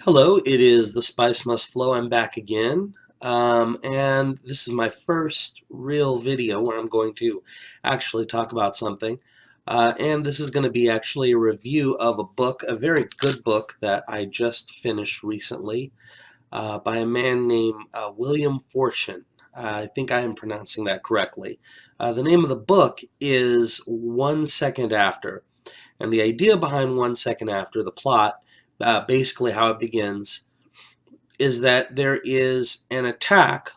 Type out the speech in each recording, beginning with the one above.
Hello, it is The Spice Must Flow. I'm back again. And this is my first real video where I'm going to actually talk about something. And this is going to be actually a review of a book, a very good book that I just finished recently by a man named William Forstchen. I think I am pronouncing that correctly. The name of the book is 1 Second After. And the idea behind 1 Second After, the plot, basically how it begins, is that there is an attack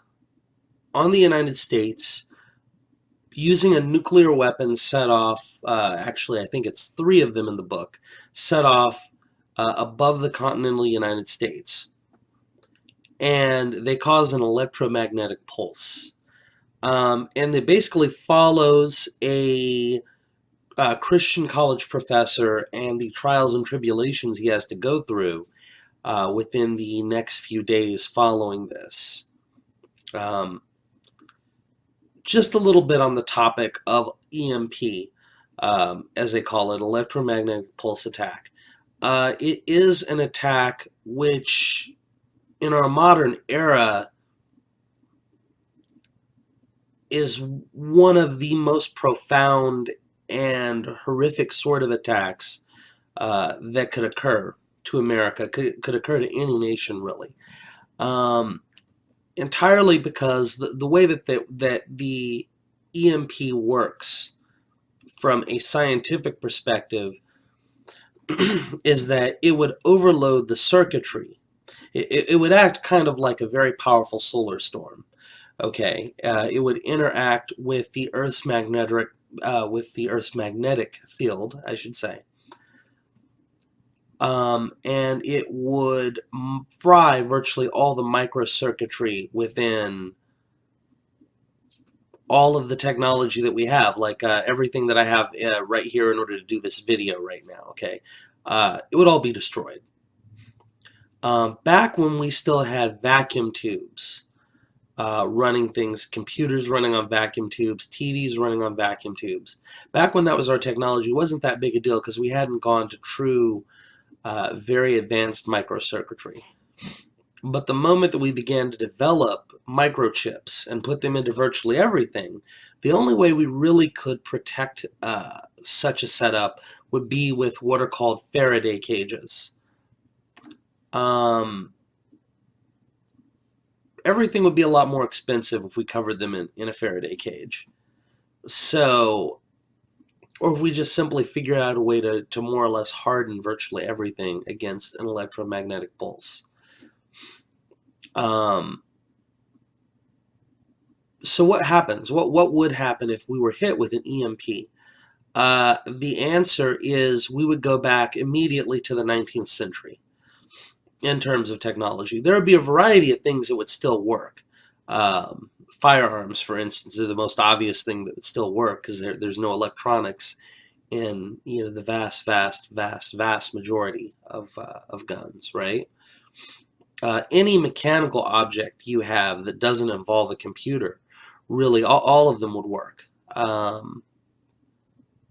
on the United States using a nuclear weapon set off, actually I think it's 3 of them in the book, set off above the continental United States. And they cause an electromagnetic pulse. And it basically follows a Christian college professor and the trials and tribulations he has to go through within the next few days following this. Just a little bit on the topic of EMP, as they call it, electromagnetic pulse attack. It is an attack which, in our modern era, is one of the most profound and horrific sort of attacks that could occur to America, could occur to any nation, really. Entirely because the way that the EMP works from a scientific perspective is that it would overload the circuitry. It would act kind of like a very powerful solar storm. Okay, it would interact with the Earth's magnetic field, I should say. And it would fry virtually all the microcircuitry within all of the technology that we have, like everything that I have right here in order to do this video right now, okay? It would all be destroyed. Back when we still had vacuum tubes running things, computers running on vacuum tubes, TVs running on vacuum tubes, back when that was our technology, it wasn't that big a deal because we hadn't gone to true very advanced microcircuitry. But the moment that we began to develop microchips and put them into virtually everything, the only way we really could protect such a setup would be with what are called Faraday cages. Everything would be a lot more expensive if we covered them in a Faraday cage. So, or if we just simply figured out a way to more or less harden virtually everything against an electromagnetic pulse. So what happens? What would happen if we were hit with an EMP? The answer is we would go back immediately to the 19th century in terms of technology. There would be a variety of things that would still work. Firearms, for instance, are the most obvious thing that would still work because there's no electronics in the vast majority of guns, right? Any mechanical object you have that doesn't involve a computer, really, all of them would work.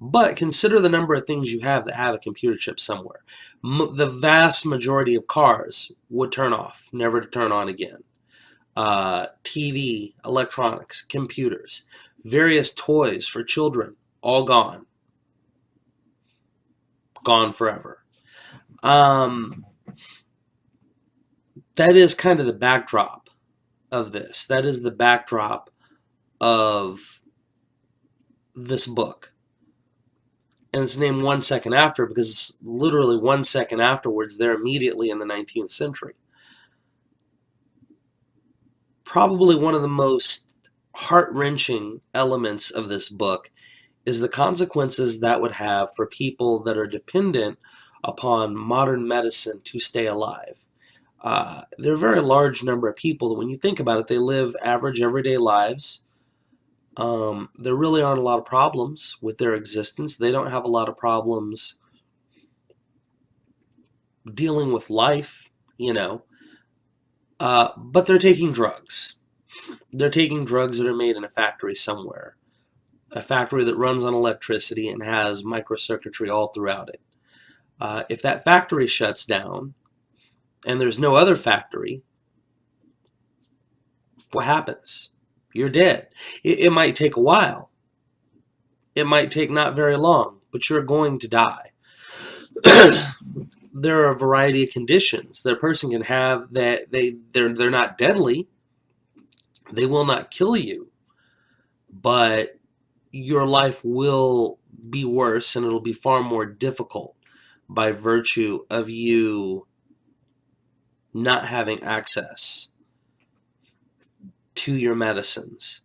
But consider the number of things you have that have a computer chip somewhere. The vast majority of cars would turn off, never to turn on again. TV, electronics, computers, various toys for children, all gone. Gone forever. That is kind of the backdrop of this. That is the backdrop of this book. And it's named 1 Second After because literally 1 second afterwards, they're immediately in the 19th century. Probably one of the most heart-wrenching elements of this book is the consequences that would have for people that are dependent upon modern medicine to stay alive. There are a very large number of people that, when you think about it, they live average everyday lives. There really aren't a lot of problems with their existence. They don't have a lot of problems dealing with life, but they're taking drugs. They're taking drugs that are made in a factory somewhere, a factory that runs on electricity and has microcircuitry all throughout it. If that factory shuts down, and there's no other factory, what happens? You're dead. It might take a while. It might take not very long, but you're going to die. There are a variety of conditions that a person can have that they're not deadly. They will not kill you, but your life will be worse and it'll be far more difficult by virtue of you not having access to your medicines.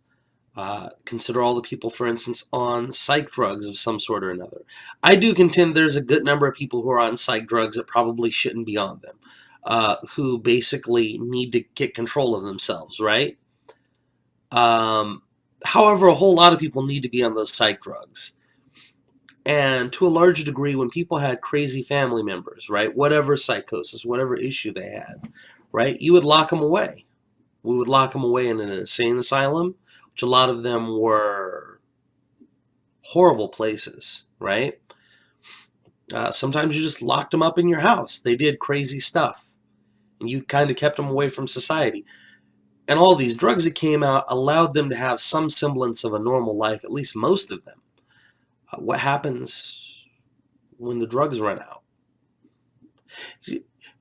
Consider all the people, for instance, on psych drugs of some sort or another. I do contend there's a good number of people who are on psych drugs that probably shouldn't be on them, who basically need to get control of themselves, right? However, a whole lot of people need to be on those psych drugs. And to a large degree, when people had crazy family members, right, whatever psychosis, whatever issue they had, right, you would lock them away. We would lock them away in an insane asylum, which a lot of them were horrible places, right? Sometimes you just locked them up in your house. They did crazy stuff, and you kind of kept them away from society. And all these drugs that came out allowed them to have some semblance of a normal life, at least most of them. What happens when the drugs run out?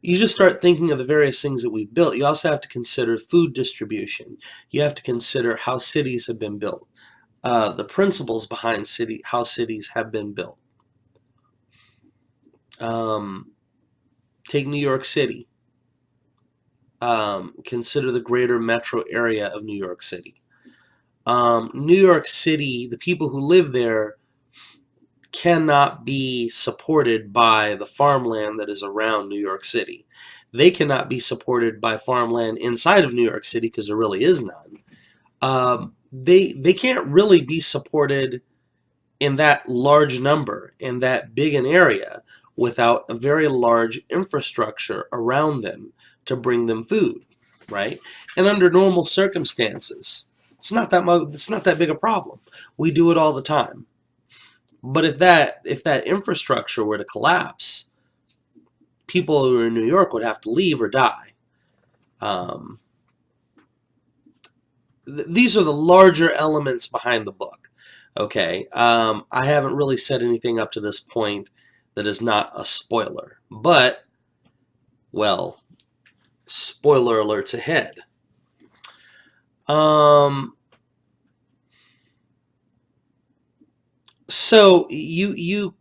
You just start thinking of the various things that we've built. You also have to consider food distribution. You have to consider how cities have been built, the principles behind how cities have been built. Take New York City. Consider the greater metro area of New York City. New York City, the people who live there cannot be supported by the farmland that is around New York City. They cannot be supported by farmland inside of New York City because there really is none. They can't really be supported in that large number, in that big an area, without a very large infrastructure around them to bring them food, right? And under normal circumstances, it's not that big a problem. We do it all the time. But if that infrastructure were to collapse, people who are in New York would have to leave or die. These are the larger elements behind the book. Okay, I haven't really said anything up to this point that is not a spoiler, but, well, spoiler alerts ahead. So you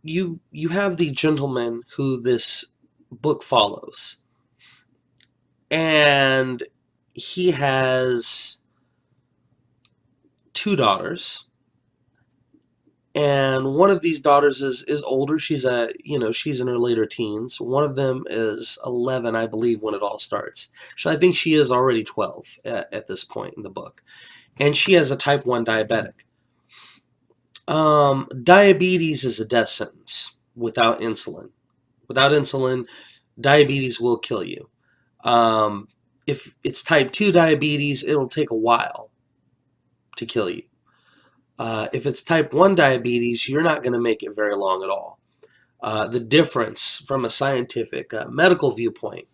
have the gentleman who this book follows, and he has two daughters, and one of these daughters is older. She's in her later teens. One of them is 11, I believe, when it all starts. So I think she is already 12 at this point in the book, and she has a type 1 diabetic. Diabetes is a death sentence without insulin. Without insulin, diabetes will kill you. If it's type 2 diabetes, it'll take a while to kill you. If it's type 1 diabetes, you're not going to make it very long at all. The difference from a scientific medical viewpoint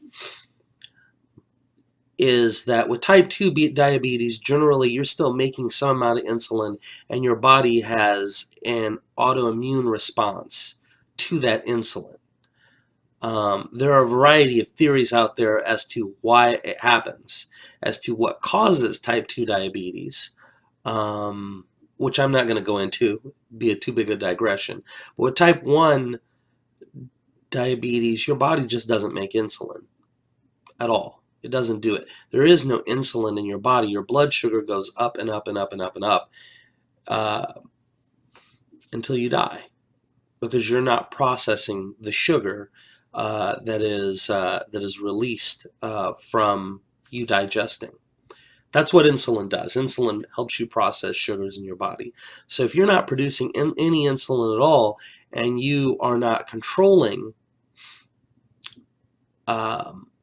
is that with type 2 diabetes, generally you're still making some amount of insulin, and your body has an autoimmune response to that insulin. There are a variety of theories out there as to why it happens, as to what causes type 2 diabetes, which I'm not going to go into, be too big a digression. But with type 1 diabetes, your body just doesn't make insulin at all. It doesn't do it. There is no insulin in your body. Your blood sugar goes up and up and up and up and up until you die, because you're not processing the sugar that is released from you digesting. That's what insulin does. Insulin helps you process sugars in your body. So if you're not producing any insulin at all, and you are not controlling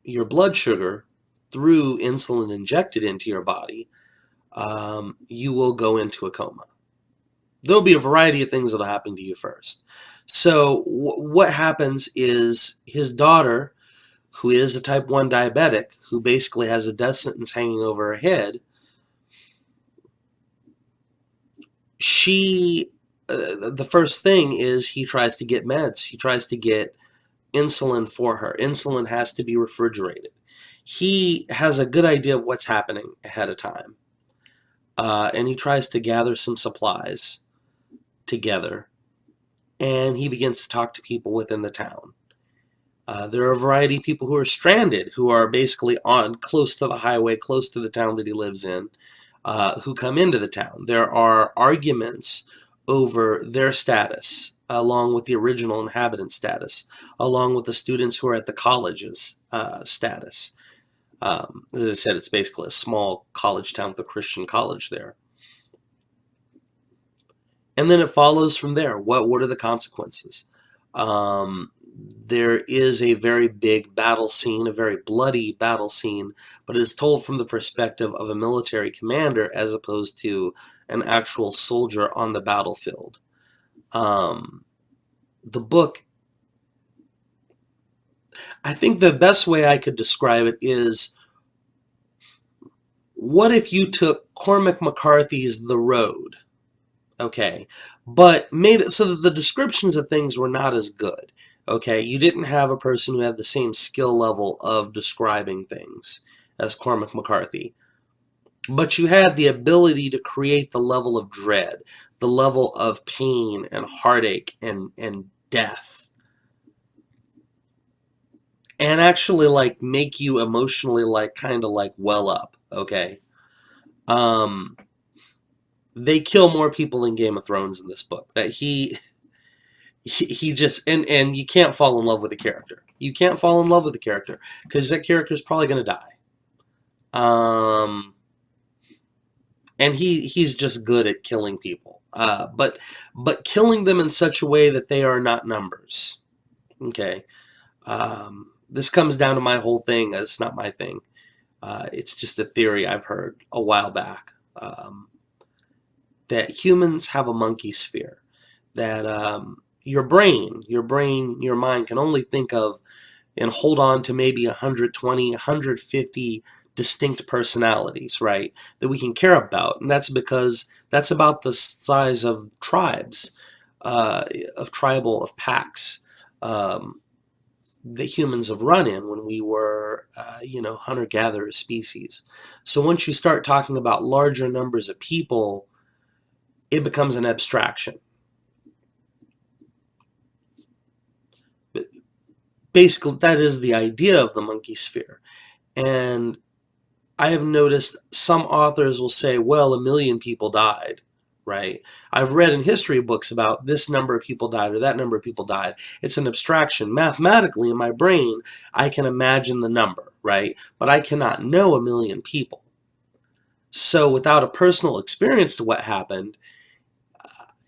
your blood sugar through insulin injected into your body, you will go into a coma. There'll be a variety of things that'll happen to you first. So what happens is his daughter, who is a type 1 diabetic, who basically has a death sentence hanging over her head, the first thing is he tries to get meds. He tries to get insulin for her. Insulin has to be refrigerated. He has a good idea of what's happening ahead of time. And he tries to gather some supplies together. And he begins to talk to people within the town. There are a variety of people who are stranded, who are basically on close to the highway, close to the town that he lives in, who come into the town. There are arguments over their status, along with the original inhabitant status, along with the students who are at the college's status. As I said, it's basically a small college town with a Christian college there. And then it follows from there. What are the consequences? There is a very big battle scene, a very bloody battle scene, but it is told from the perspective of a military commander as opposed to an actual soldier on the battlefield. The book, I think the best way I could describe it is, what if you took Cormac McCarthy's The Road, okay, but made it so that the descriptions of things were not as good. Okay, you didn't have a person who had the same skill level of describing things as Cormac McCarthy, but you had the ability to create the level of dread, the level of pain and heartache and death, and actually like make you emotionally like kind of like well up. Okay, they kill more people in Game of Thrones in this book. That he just, and you can't fall in love with the character. You can't fall in love with the character because that character is probably going to die. And he's just good at killing people. But killing them in such a way that they are not numbers. Okay. This comes down to my whole thing. It's not my thing. It's just a theory I've heard a while back. That humans have a monkey sphere. That your mind can only think of and hold on to maybe 120, 150 distinct personalities, right, that we can care about. And that's because that's about the size of tribes, of packs that humans have run in when we were, hunter-gatherer species. So once you start talking about larger numbers of people, it becomes an abstraction. Basically, that is the idea of the monkey sphere. And I have noticed some authors will say, well, 1 million people died, right? I've read in history books about this number of people died or that number of people died. It's an abstraction. Mathematically, in my brain, I can imagine the number, right? But I cannot know 1 million people. So without a personal experience to what happened,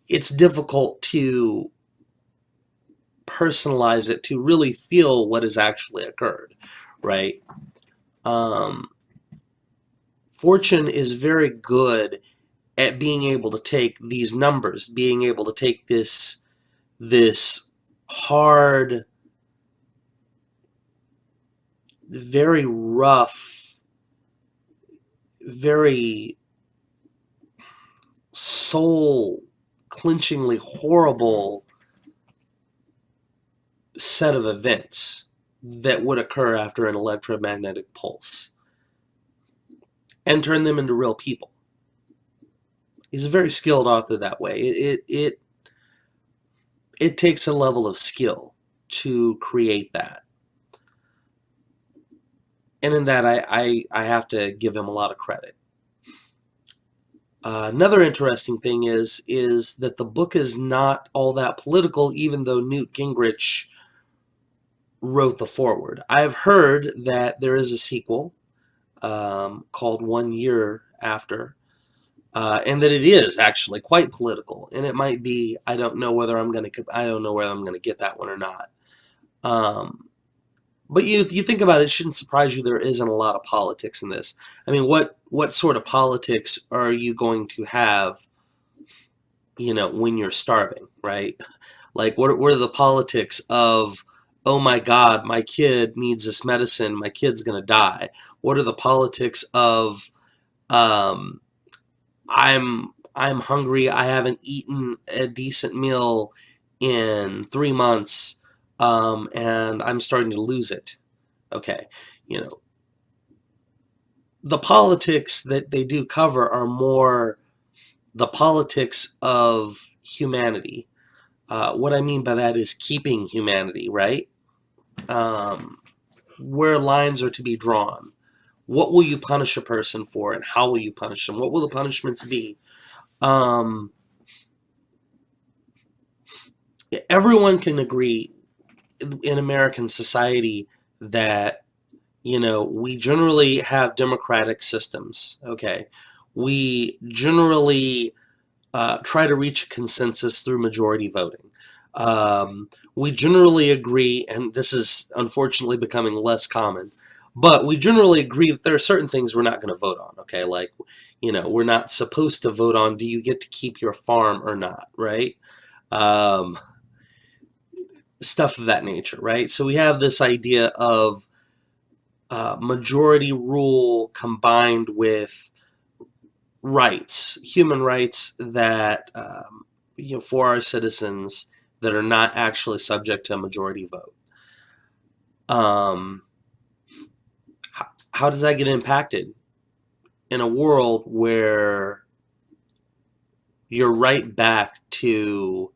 it's difficult to personalize it, to really feel what has actually occurred, right? Forstchen is very good at being able to take these numbers, being able to take this hard, very rough, very soul-clenchingly horrible set of events that would occur after an electromagnetic pulse and turn them into real people. He's a very skilled author that way. It takes a level of skill to create that. And in that, I have to give him a lot of credit. Another interesting thing is that the book is not all that political, even though Newt Gingrich wrote the foreword. I've heard that there is a sequel called 1 Year After, and that it is actually quite political. And it might be. I don't know whether I'm going to get that one or not. But you think about it, it shouldn't surprise you there isn't a lot of politics in this. I mean, what sort of politics are you going to have, when you're starving, right? Like, what are the politics of oh my God, my kid needs this medicine, my kid's going to die? What are the politics of um, I'm hungry, I haven't eaten a decent meal in 3 months, and I'm starting to lose it? Okay, you know, the politics that they do cover are more the politics of humanity. What I mean by that is keeping humanity, right? Um, where lines are to be drawn. What will you punish a person for, and how will you punish them? What will the punishments be? Um, Everyone can agree in American society that, we generally have democratic systems. Okay, we generally try to reach a consensus through majority voting. We generally agree, and this is unfortunately becoming less common, but we generally agree that there are certain things we're not going to vote on. Okay, like, we're not supposed to vote on, do you get to keep your farm or not, right? Um, Stuff of that nature, right? So we have this idea of majority rule combined with rights, human rights that for our citizens that are not actually subject to a majority vote. Um, how does that get impacted in a world where you're right back to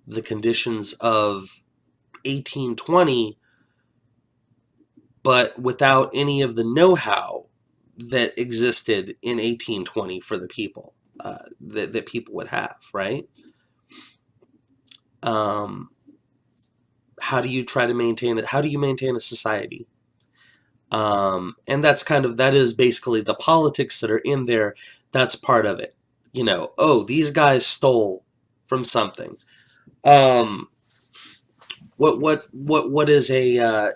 the conditions of 1820, but without any of the know-how that existed in 1820 for the people, that people would have, right? Um, how do you try to maintain it? How do you maintain a society? And that is basically the politics that are in there. That's part of it. Oh, these guys stole from something. Um, what is a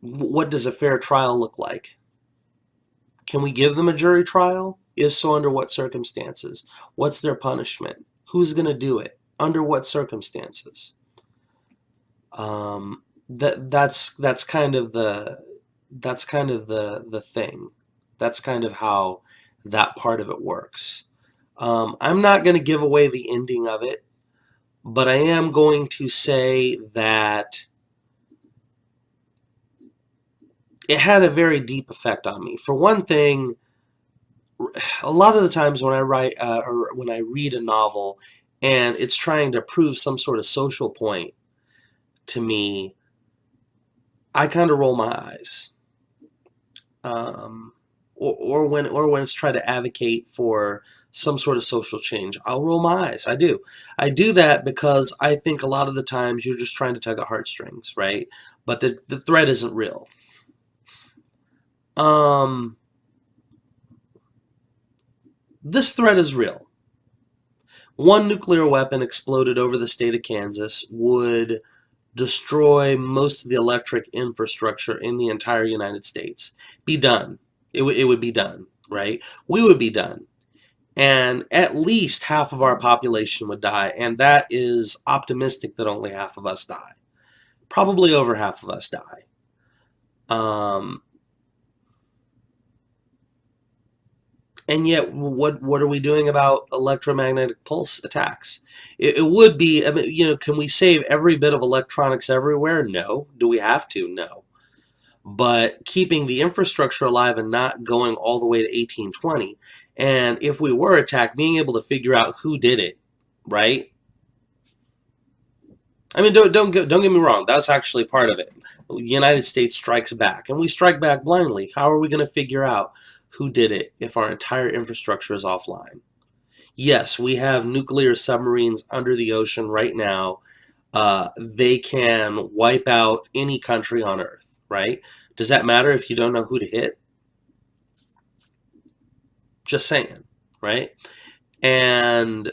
what does a fair trial look like? Can we give them a jury trial? If so, under what circumstances? What's their punishment? Who's going to do it? Under what circumstances? That's kind of the thing. That's kind of how that part of it works. I'm not going to give away the ending of it, but I am going to say that it had a very deep effect on me. For one thing, a lot of the times when I write or when I read a novel and it's trying to prove some sort of social point to me, I kind of roll my eyes. Or when it's trying to advocate for some sort of social change, I'll roll my eyes. I do that because I think a lot of the times you're just trying to tug at heartstrings, right? But the threat isn't real. Um, this threat is real. One nuclear weapon exploded over the state of Kansas would destroy most of the electric infrastructure in the entire United States. Be done. It would be done, right? We would be done. And at least half of our population would die, and that is optimistic that only half of us die. Probably over half of us die. Um, and yet, what are we doing about electromagnetic pulse attacks? It would be, I mean, can we save every bit of electronics everywhere? No. Do we have to? No. But keeping the infrastructure alive and not going all the way to 1820. And if we were attacked, being able to figure out who did it, right? I mean, don't get me wrong. That's actually part of it. The United States strikes back, and we strike back blindly. How are we going to figure out who did it if our entire infrastructure is offline? Yes, we have nuclear submarines under the ocean right now. They can wipe out any country on Earth, right? Does that matter if you don't know who to hit? Just saying, right? And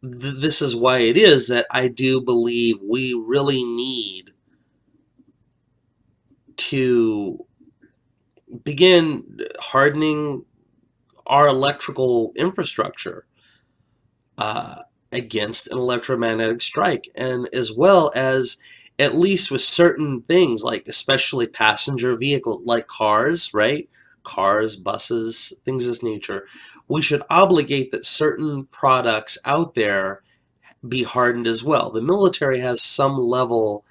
this is why it is that I do believe we really need to begin hardening our electrical infrastructure. against an electromagnetic strike, and as well as, at least with certain things, like especially passenger vehicles, like cars, right? Cars, buses, things of this nature. We should obligate that certain products out there be hardened as well. The military has some level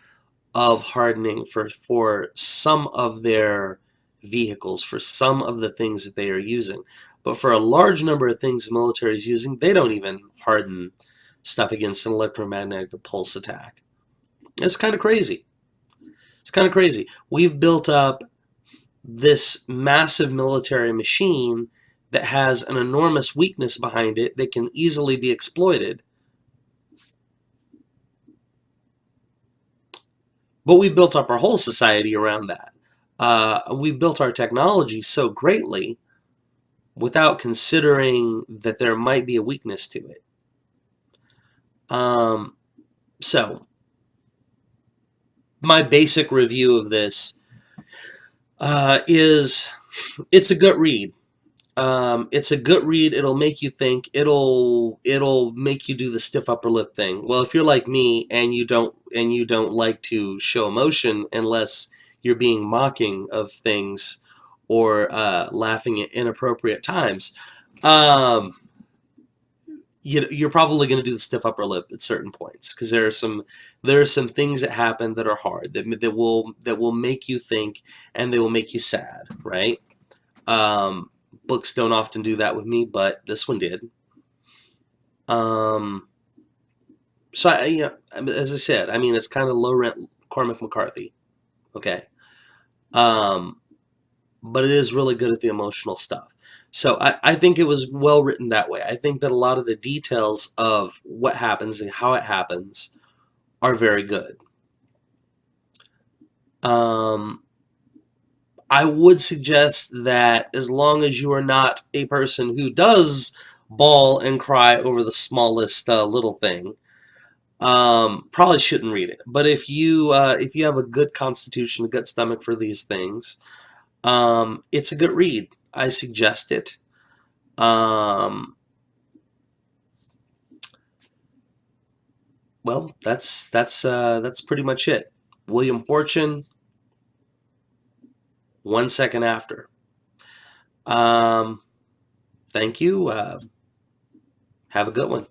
of hardening for some of their vehicles, for some of the things that they are using. But for a large number of things the military is using, they don't even harden stuff against an electromagnetic pulse attack. It's kind of crazy. It's kind of crazy. We've built up this massive military machine that has an enormous weakness behind it that can easily be exploited. But we built up our whole society around that. We built our technology so greatly without considering that there might be a weakness to it. So, my basic review of this is it's a good read. It's a good read. It'll make you think. It'll make you do the stiff upper lip thing. Well, if you're like me and you don't like to show emotion unless you're being mocking of things or laughing at inappropriate times, you're probably going to do the stiff upper lip at certain points, because there are some things that happen that are hard, that will make you think, and they will make you sad, right? Books don't often do that with me, but this one did. So as I said, I mean, it's kind of low rent Cormac McCarthy, okay, but it is really good at the emotional stuff. So I think it was well written that way. I think that a lot of the details of what happens and how it happens are very good. I would suggest that, as long as you are not a person who does bawl and cry over the smallest little thing, probably shouldn't read it. But if you have a good constitution, a good stomach for these things, it's a good read. I suggest it. Well, that's pretty much it. William Forstchen, 1 second after. Thank you. Have a good one.